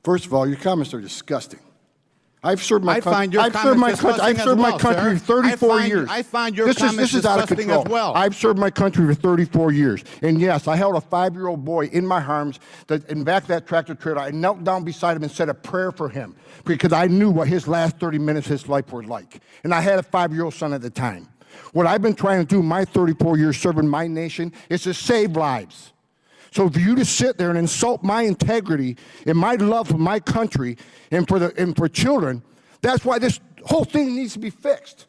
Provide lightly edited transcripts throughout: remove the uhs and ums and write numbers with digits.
First of all, your comments are disgusting. I've served my country. I've served my country for 34 years. I find your comments this is out of disgusting control. as well. I've served my country for 34 years. And yes, I held a 5-year-old boy in my arms in back of that tractor trailer. I knelt down beside him and said a prayer for him because I knew what his last 30 minutes of his life were like. And I had a 5-year-old son at the time. What I've been trying to do my 34 years serving my nation is to save lives. So for you to sit there and insult my integrity and my love for my country and for children, that's why this whole thing needs to be fixed.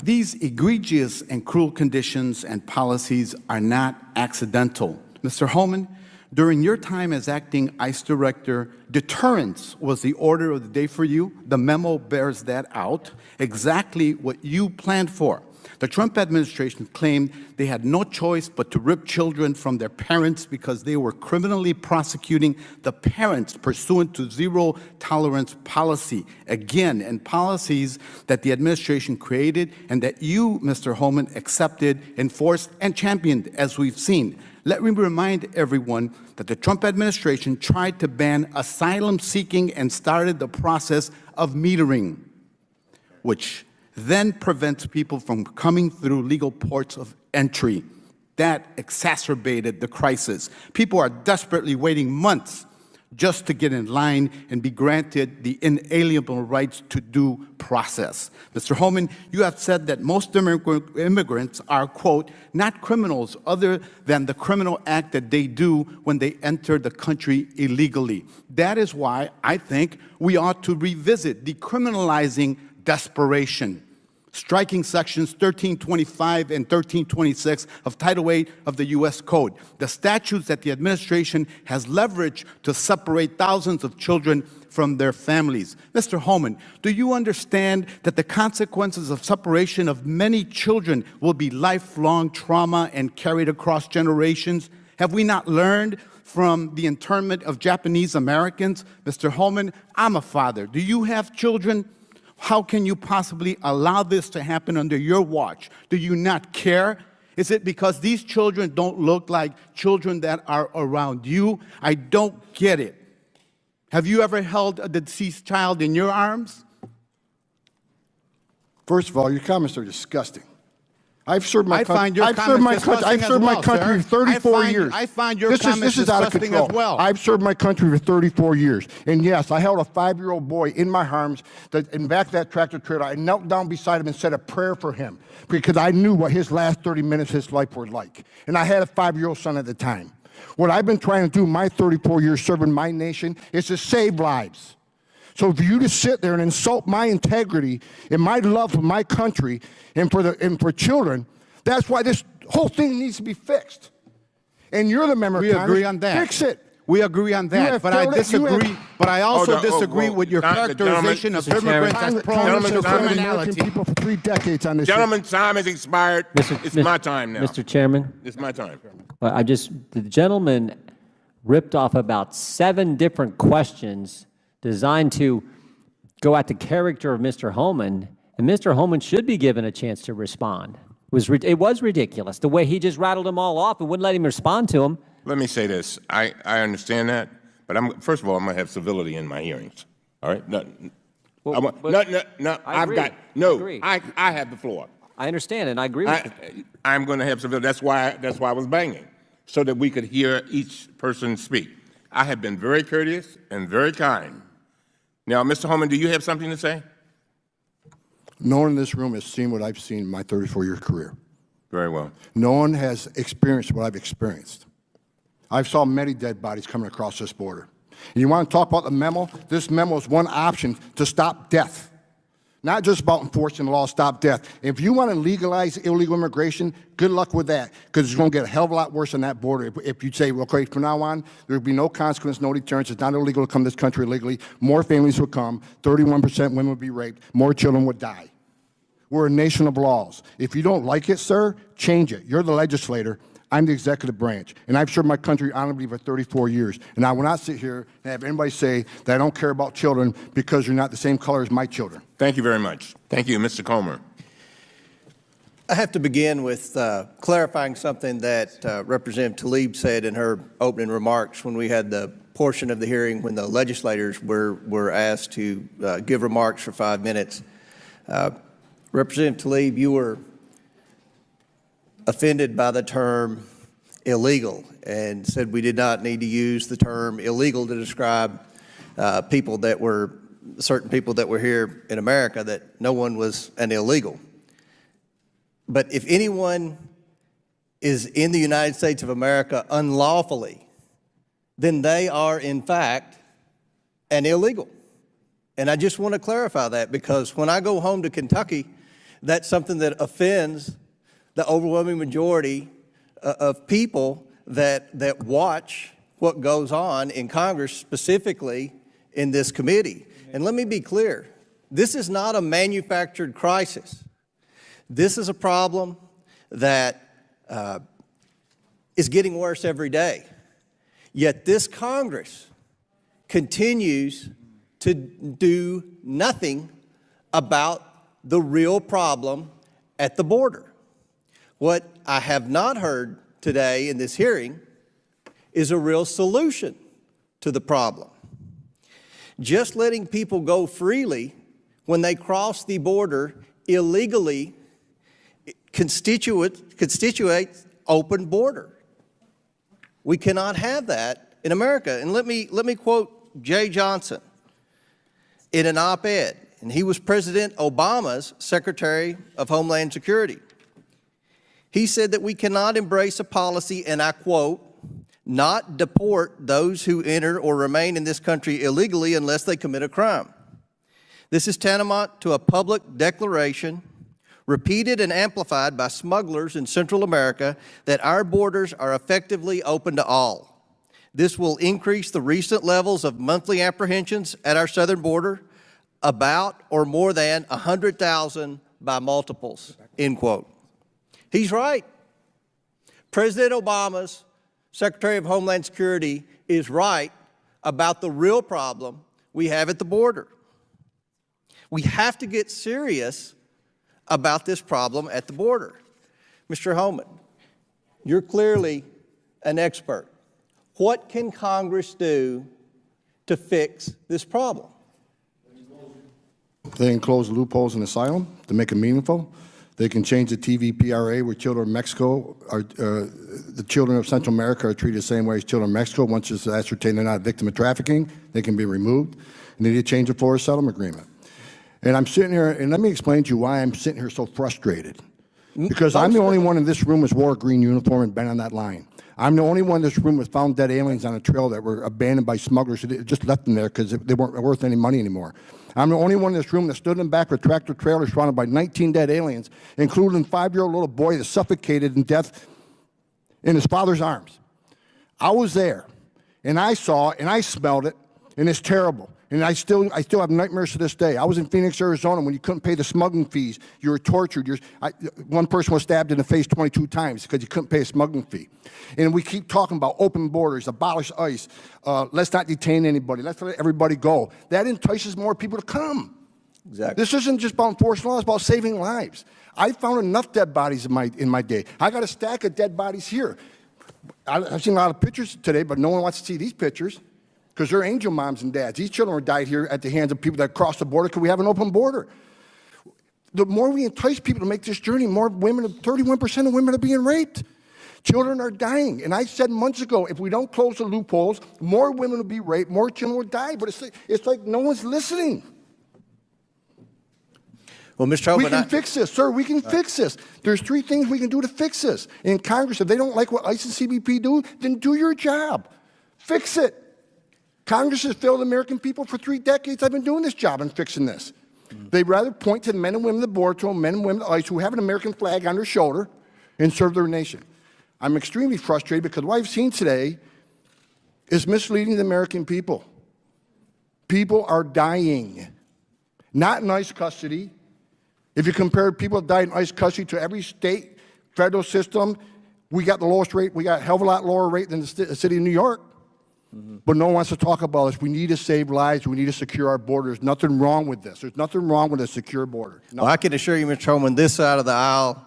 These egregious and cruel conditions and policies are not accidental. Mr. Homan, during your time as acting ICE director, deterrence was the order of the day for you. The memo bears that out, exactly what you planned for. The Trump administration claimed they had no choice but to rip children from their parents because they were criminally prosecuting the parents pursuant to zero-tolerance policy. Again, and policies that the administration created and that you, Mr. Homan, accepted, enforced, and championed, as we've seen. Let me remind everyone that the Trump administration tried to ban asylum seeking and started the process of metering, which then prevents people from coming through legal ports of entry. That exacerbated the crisis. People are desperately waiting months just to get in line and be granted the inalienable rights to due process. Mr. Homan, you have said that most immigrants are, quote, not criminals other than the criminal act that they do when they enter the country illegally. That is why I think we ought to revisit decriminalizing desperation, striking sections 1325 and 1326 of Title VIII of the U.S. Code, the statutes that the administration has leveraged to separate thousands of children from their families. Mr. Homan, do you understand that the consequences of separation of many children will be lifelong trauma and carried across generations? Have we not learned from the internment of Japanese Americans? Mr. Homan, I'm a father. Do you have children? How can you possibly allow this to happen under your watch? Do you not care? Is it because these children don't look like children that are around you? I don't get it. Have you ever held a deceased child in your arms? First of all, your comments are disgusting. I've served my country. I've served my country for 34 years. I find your comments disgusting as well. I've served my country for 34 years. And yes, I held a 5-year-old boy in my arms in back of that tractor trailer. I knelt down beside him and said a prayer for him because I knew what his last 30 minutes of his life were like. And I had a 5-year-old son at the time. What I've been trying to do my 34 years serving my nation is to save lives. So for you to sit there and insult my integrity and my love for my country and for children, that's why this whole thing needs to be fixed. And you're the member of Congress. We agree on that. Fix it. We agree on that, but I disagree. But I also disagree with your characterization of immigrants as prone to criminality. People for 3 decades on this. Gentleman's time has expired. It's my time now. Mr. Chairman, it's my time. well, the gentleman ripped off about 7 different questions designed to go at the character of Mr. Homan, and Mr. Homan should be given a chance to respond. It was ridiculous, the way he just rattled them all off and wouldn't let him respond to them. Let me say this. I understand that, but first of all, I'm going to have civility in my hearings. All right? I have the floor. I understand, and I agree with you. I'm going to have civility. That's why I was banging, so that we could hear each person speak. I have been very courteous and very kind. Now, Mr. Homan, do you have something to say? No one in this room has seen what I've seen in my 34-year career. Very well. No one has experienced what I've experienced. I've saw many dead bodies coming across this border. And you want to talk about the memo? This memo is one option to stop death. Not just about enforcing the law, stop death. If you want to legalize illegal immigration, good luck with that, because it's going to get a hell of a lot worse on that border. If you say, well, okay, from now on, there will be no consequence, no deterrence. It's not illegal to come to this country illegally. More families would come. 31% women would be raped. More children would die. We're a nation of laws. If you don't like it, sir, change it. You're the legislator. I'm the executive branch, and I've served my country honorably for 34 years. And I will not sit here and have anybody say that I don't care about children because you're not the same color as my children. Thank you very much. Thank you, Mr. Comer. I have to begin with clarifying something that Representative Tlaib said in her opening remarks when we had the portion of the hearing when the legislators were asked to give remarks for 5 minutes. Representative Tlaib, you were offended by the term illegal and said we did not need to use the term illegal to describe certain people that were here in America, that no one was an illegal. But if anyone is in the United States of America unlawfully, then they are, in fact, an illegal. And I just want to clarify that, because when I go home to Kentucky, that's something that offends the overwhelming majority of people that watch what goes on in Congress, specifically in this committee. And let me be clear, this is not a manufactured crisis. This is a problem that is getting worse every day. Yet this Congress continues to do nothing about the real problem at the border. What I have not heard today in this hearing is a real solution to the problem. Just letting people go freely when they cross the border illegally constitutes open border. We cannot have that in America. And let me quote Jay Johnson in an op-ed, and he was President Obama's Secretary of Homeland Security. He said that we cannot embrace a policy, and I quote, not deport those who enter or remain in this country illegally unless they commit a crime. This is tantamount to a public declaration repeated and amplified by smugglers in Central America that our borders are effectively open to all. This will increase the recent levels of monthly apprehensions at our southern border, about or more than 100,000 by multiples, end quote. He's right. President Obama's Secretary of Homeland Security is right about the real problem we have at the border. We have to get serious about this problem at the border. Mr. Homan, you're clearly an expert. What can Congress do to fix this problem? They can close loopholes in asylum to make it meaningful. They can change the TVPRA where children in Mexico are, the children of Central America are treated the same way as children in Mexico. Once it's ascertained they're not a victim of trafficking, they can be removed. And they need to change the Florida Settlement Agreement. And I'm sitting here, and let me explain to you why I'm sitting here so frustrated. Because I'm the only one in this room that's wore a green uniform and been on that line. I'm the only one in this room that's found dead aliens on a trail that were abandoned by smugglers who just left them there because they weren't worth any money anymore. I'm the only one in this room that stood in the back of a tractor trailer surrounded by 19 dead aliens, including a 5-year-old little boy that suffocated in death in his father's arms. I was there, and I saw it, and I smelled it, and it's terrible. And I still have nightmares to this day. I was in Phoenix, Arizona, when you couldn't pay the smuggling fees. You were tortured. One person was stabbed in the face 22 times because you couldn't pay a smuggling fee. And we keep talking about open borders, abolish ICE, let's not detain anybody, let's let everybody go. That entices more people to come. Exactly. This isn't just about enforcing laws, it's about saving lives. I found enough dead bodies in my day. I got a stack of dead bodies here. I've seen a lot of pictures today, but no one wants to see these pictures, because they're angel moms and dads. These children were died here at the hands of people that crossed the border because we have an open border. The more we entice people to make this journey, more women, 31% of women are being raped. Children are dying. And I said months ago, if we don't close the loopholes, more women will be raped, more children will die. But it's like no one's listening. Well, Mr. Homan, we can fix this, sir. We can fix this. There's 3 things we can do to fix this. In Congress, if they don't like what ICE and CBP do, then do your job. Fix it. Congress has failed American people for 3 decades. I've been doing this job and fixing this. They'd rather point to the men and women of the border, to men and women of ICE who have an American flag on their shoulder and serve their nation. I'm extremely frustrated because what I've seen today is misleading the American people. People are dying, not in ICE custody. If you compare people that died in ICE custody to every state, federal system, we got the lowest rate. We got a hell of a lot lower rate than the city of New York. But no one wants to talk about this. We need to save lives. We need to secure our borders. Nothing wrong with this. There's nothing wrong with a secure border. Well, I can assure you, Mr. Homan, this side of the aisle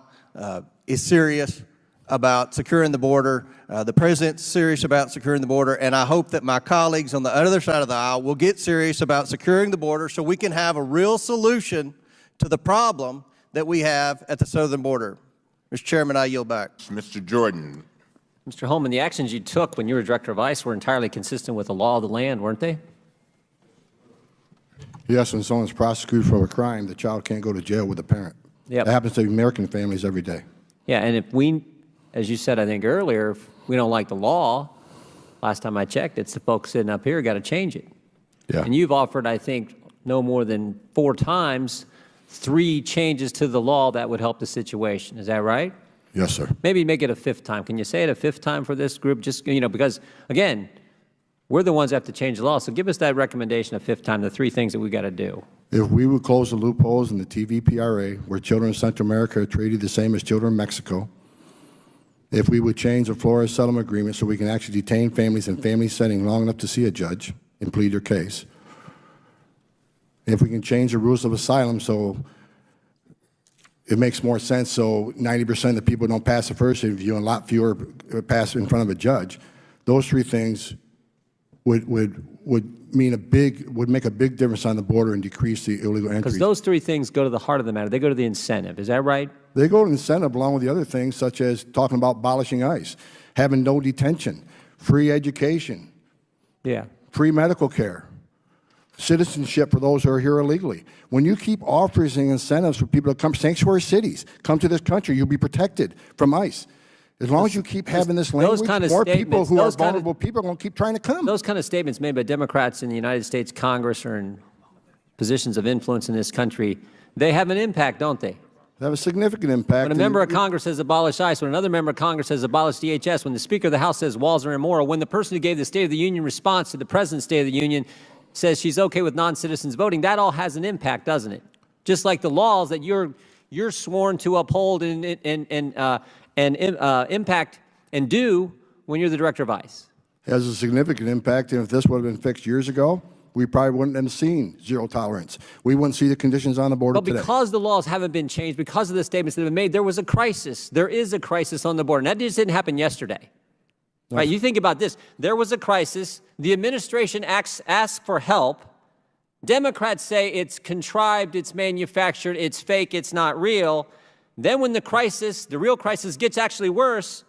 is serious about securing the border. The president's serious about securing the border, and I hope that my colleagues on the other side of the aisle will get serious about securing the border so we can have a real solution to the problem that we have at the southern border. Mr. Chairman, I yield back. Mr. Jordan. Mr. Homan, the actions you took when you were director of ICE were entirely consistent with the law of the land, weren't they? Yes, when someone's prosecuted for a crime, the child can't go to jail with the parent. Yep. That happens to American families every day. Yeah, and if we, as you said, I think earlier, if we don't like the law, last time I checked, it's the folks sitting up here got to change it. Yeah. And you've offered, I think, no more than 4 times 3 changes to the law that would help the situation. Is that right? Yes, sir. Maybe make it a 5th time. Can you say it a 5th time for this group? Just, because, again, we're the ones that have to change the law. So give us that recommendation a 5th time, the 3 things that we got to do. If we would close the loopholes in the TVPRA, where children in Central America are treated the same as children in Mexico, if we would change the Florida settlement agreement so we can actually detain families in family setting long enough to see a judge and plead their case, if we can change the rules of asylum so it makes more sense so 90% of the people don't pass the first interview and a lot fewer pass in front of a judge, those 3 things would make a big difference on the border and decrease the illegal entry. Because those 3 things go to the heart of the matter. They go to the incentive. Is that right? They go to incentive along with the other things, such as talking about abolishing ICE, having no detention, free education, Yeah. free medical care, citizenship for those who are here illegally. When you keep offering incentives for people to come, sanctuary cities, come to this country, you'll be protected from ICE. As long as you keep having this language, kind of more people statements- who are those kind of- vulnerable people are going to keep trying to come. Those kind of statements made by Democrats in the United States Congress or in positions of influence in this country, they have an impact, don't they? They have a significant impact. When a member of Congress says abolish ICE, when another member of Congress says abolish DHS, when the Speaker of the House says walls are immoral, when the person who gave the State of the Union response to the President's State of the Union says she's okay with non-citizens voting, that all has an impact, doesn't it? Just like the laws that you're sworn to uphold and impact and do when you're the director of ICE. It has a significant impact, and if this would have been fixed years ago, we probably wouldn't have seen zero tolerance. We wouldn't see the conditions on the border But today. because the laws haven't been changed, because of the statements that have been made, there was a crisis. There is a crisis on the border. And that just didn't happen yesterday. Right? You think about this. There was a crisis. The administration asks for help. Democrats say it's contrived, it's manufactured, it's fake, it's not real. Then when the crisis, the real crisis, gets actually worse,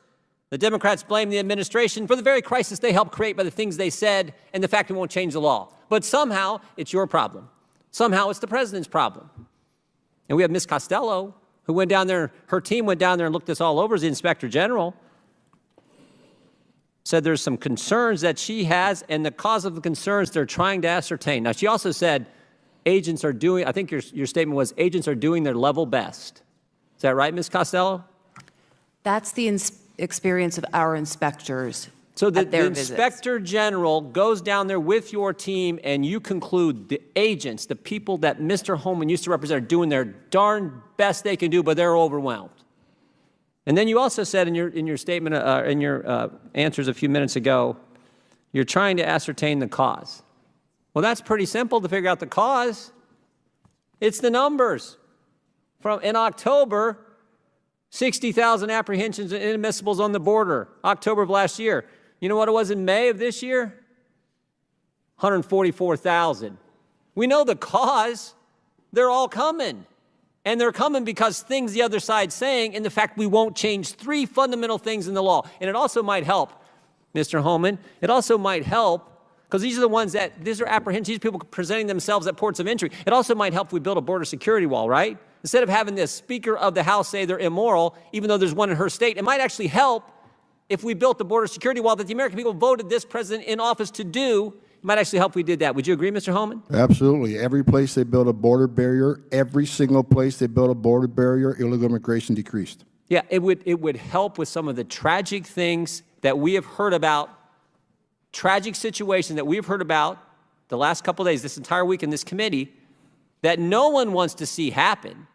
the Democrats blame the administration for the very crisis they helped create by the things they said and the fact it won't change the law. But somehow it's your problem. Somehow it's the president's problem. And we have Ms. Costello, who went down there, her team went down there and looked this all over as the Inspector General, said there's some concerns that she has, and the cause of the concerns they're trying to ascertain. Now, she also said agents are doing, I think your statement was, agents are doing their level best. Is that right, Ms. Costello? That's the experience of our inspectors So the at their visits. Inspector General goes down there with your team, and you conclude the agents, the people that Mr. Homan used to represent, are doing their darn best they can do, but they're overwhelmed. And then you also said in your statement, in your answers a few minutes ago, you're trying to ascertain the cause. Well, that's pretty simple to figure out the cause. It's the numbers. In October, 60,000 apprehensions and inadmissibles on the border, October of last year. You know what it was in May of this year? 144,000. We know the cause. They're all coming. And they're coming because things the other side's saying, and the fact we won't change 3 fundamental things in the law. And it also might help, Mr. Homan, it also might help, because these are the ones these are apprehensions, these are people presenting themselves at ports of entry. It also might help if we build a border security wall, right? Instead of having the Speaker of the House say they're immoral, even though there's one in her state, it might actually help if we built the border security wall that the American people voted this president in office to do. It might actually help if we did that. Would you agree, Mr. Homan? Absolutely. Every place they build a border barrier, every single place they build a border barrier, illegal immigration decreased. Yeah, it would help with some of the tragic things that we have heard about, tragic situations that we've heard about the last couple of days, this entire week in this committee, that no one wants to see happen.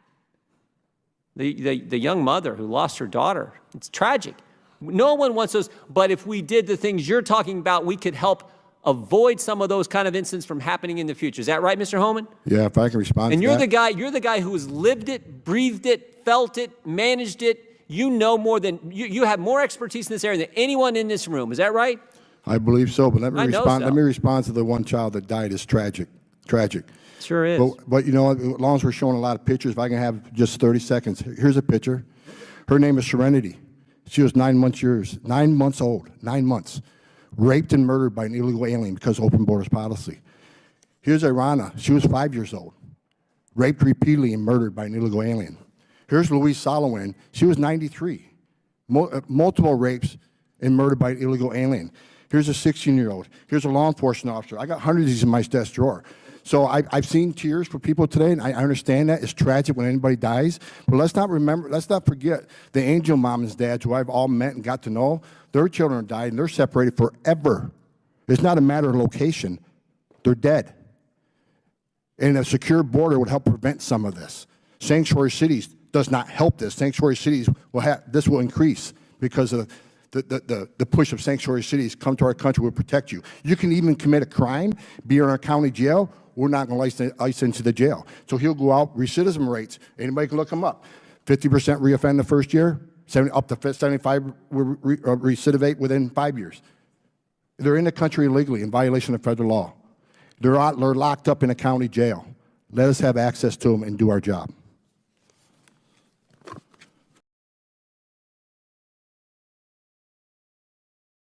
The young mother who lost her daughter, it's tragic. No one wants those, but if we did the things you're talking about, we could help avoid some of those kind of incidents from happening in the future. Is that right, Mr. Homan? Yeah, if I can respond And to you're that. you're the guy who has lived it, breathed it, felt it, managed it. You know more than, you have more expertise in this area than anyone in this room. Is that right? I believe so, but let me I know respond. so. Let me respond to the one child that died. It's tragic, tragic. Sure is. But you know, as long as we're showing a lot of pictures, if I can have just 30 seconds. Here's a picture. Her name is Serenity. She was 9 months old, 9 months, raped and murdered by an illegal alien because of open borders policy. Here's Irana. She was 5 years old, raped repeatedly and murdered by an illegal alien. Here's Louise Solowin. She was 93, multiple rapes and murdered by an illegal alien. Here's a 16-year-old. Here's a law enforcement officer. I got hundreds of these in my desk drawer. So I've seen tears for people today, and I understand that. It's tragic when anybody dies. But let's not forget the angel moms and dads who I've all met and got to know. Their children died, and they're separated forever. It's not a matter of location. They're dead. And a secure border would help prevent some of this. Sanctuary cities does not help this. Sanctuary cities this will increase because of the push of sanctuary cities. Come to our country, we'll protect you. You can even commit a crime, be in our county jail. We're not going to ice into the jail. So he'll go out, recidivism rates, anybody can look them up. 50% reoffend the first year, up to 75 recidivate within 5 years. They're in the country illegally in violation of federal law. They're locked up in a county jail. Let us have access to them and do our job.